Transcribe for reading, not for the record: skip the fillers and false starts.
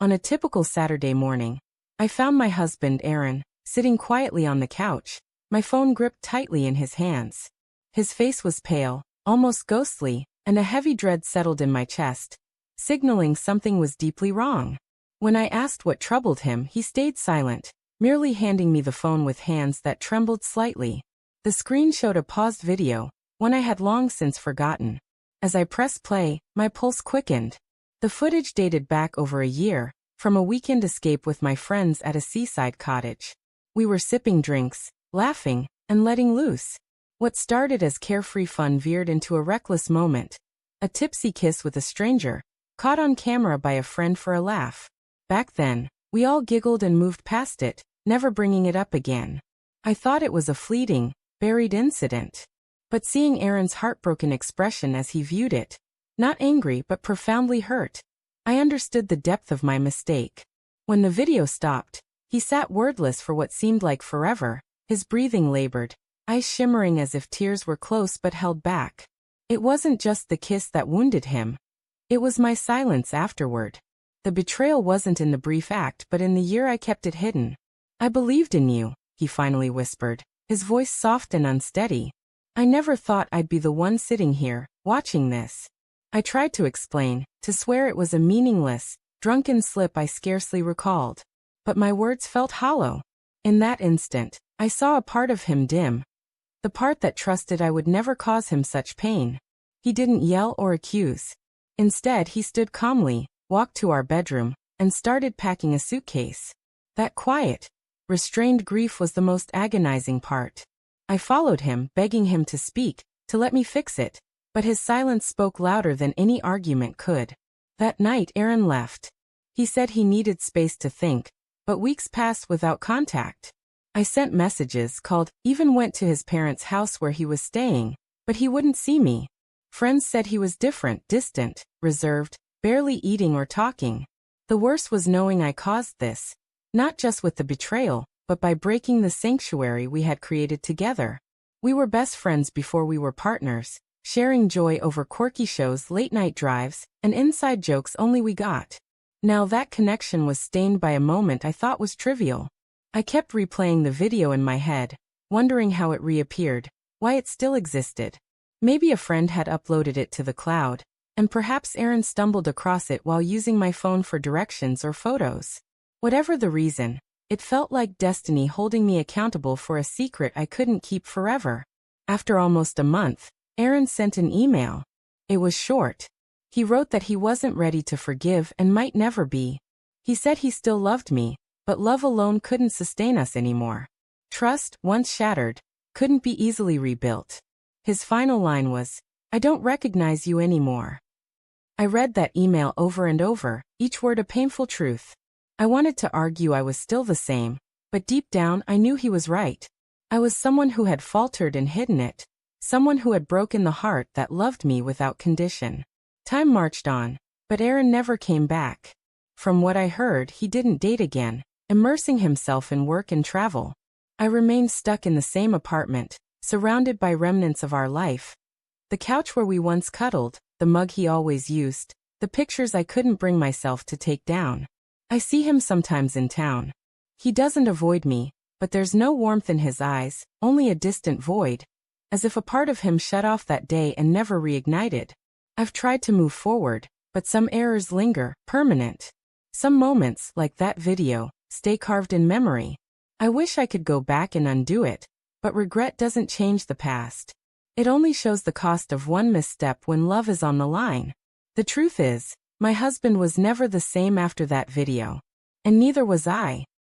On a typical Saturday morning, I found my husband, Aaron, sitting quietly on the couch, my phone gripped tightly in his hands. His face was pale, almost ghostly, and a heavy dread settled in my chest, signaling something was deeply wrong. When I asked what troubled him, he stayed silent, merely handing me the phone with hands that trembled slightly. The screen showed a paused video, one I had long since forgotten. As I pressed play, my pulse quickened. The footage dated back over a year, from a weekend escape with my friends at a seaside cottage. We were sipping drinks, laughing, and letting loose. What started as carefree fun veered into a reckless moment. A tipsy kiss with a stranger, caught on camera by a friend for a laugh. Back then, we all giggled and moved past it, never bringing it up again. I thought it was a fleeting, buried incident. But seeing Aaron's heartbroken expression as he viewed it, not angry but profoundly hurt, I understood the depth of my mistake. When the video stopped, he sat wordless for what seemed like forever, his breathing labored, eyes shimmering as if tears were close but held back. It wasn't just the kiss that wounded him. It was my silence afterward. The betrayal wasn't in the brief act but in the year I kept it hidden. "I believed in you," he finally whispered, his voice soft and unsteady. "I never thought I'd be the one sitting here, watching this." I tried to explain, to swear it was a meaningless, drunken slip I scarcely recalled. But my words felt hollow. In that instant, I saw a part of him dim. The part that trusted I would never cause him such pain. He didn't yell or accuse. Instead, he stood calmly, walked to our bedroom, and started packing a suitcase. That quiet, restrained grief was the most agonizing part. I followed him, begging him to speak, to let me fix it, but his silence spoke louder than any argument could. That night Aaron left. He said he needed space to think, but weeks passed without contact. I sent messages, called, even went to his parents' house where he was staying, but he wouldn't see me. Friends said he was different, distant, reserved, barely eating or talking. The worst was knowing I caused this, not just with the betrayal, but by breaking the sanctuary we had created together. We were best friends before we were partners, sharing joy over quirky shows, late-night drives, and inside jokes only we got. Now that connection was stained by a moment I thought was trivial. I kept replaying the video in my head, wondering how it reappeared, why it still existed. Maybe a friend had uploaded it to the cloud, and perhaps Aaron stumbled across it while using my phone for directions or photos. Whatever the reason, it felt like destiny holding me accountable for a secret I couldn't keep forever. After almost a month, Aaron sent an email. It was short. He wrote that he wasn't ready to forgive and might never be. He said he still loved me, but love alone couldn't sustain us anymore. Trust, once shattered, couldn't be easily rebuilt. His final line was, "I don't recognize you anymore." I read that email over and over, each word a painful truth. I wanted to argue I was still the same, but deep down I knew he was right. I was someone who had faltered and hidden it. Someone who had broken the heart that loved me without condition. Time marched on, but Aaron never came back. From what I heard, he didn't date again, immersing himself in work and travel. I remained stuck in the same apartment, surrounded by remnants of our life. The couch where we once cuddled, the mug he always used, the pictures I couldn't bring myself to take down. I see him sometimes in town. He doesn't avoid me, but there's no warmth in his eyes, only a distant void. As if a part of him shut off that day and never reignited. I've tried to move forward, but some errors linger, permanent. Some moments, like that video, stay carved in memory. I wish I could go back and undo it, but regret doesn't change the past. It only shows the cost of one misstep when love is on the line. The truth is, my husband was never the same after that video. And neither was I.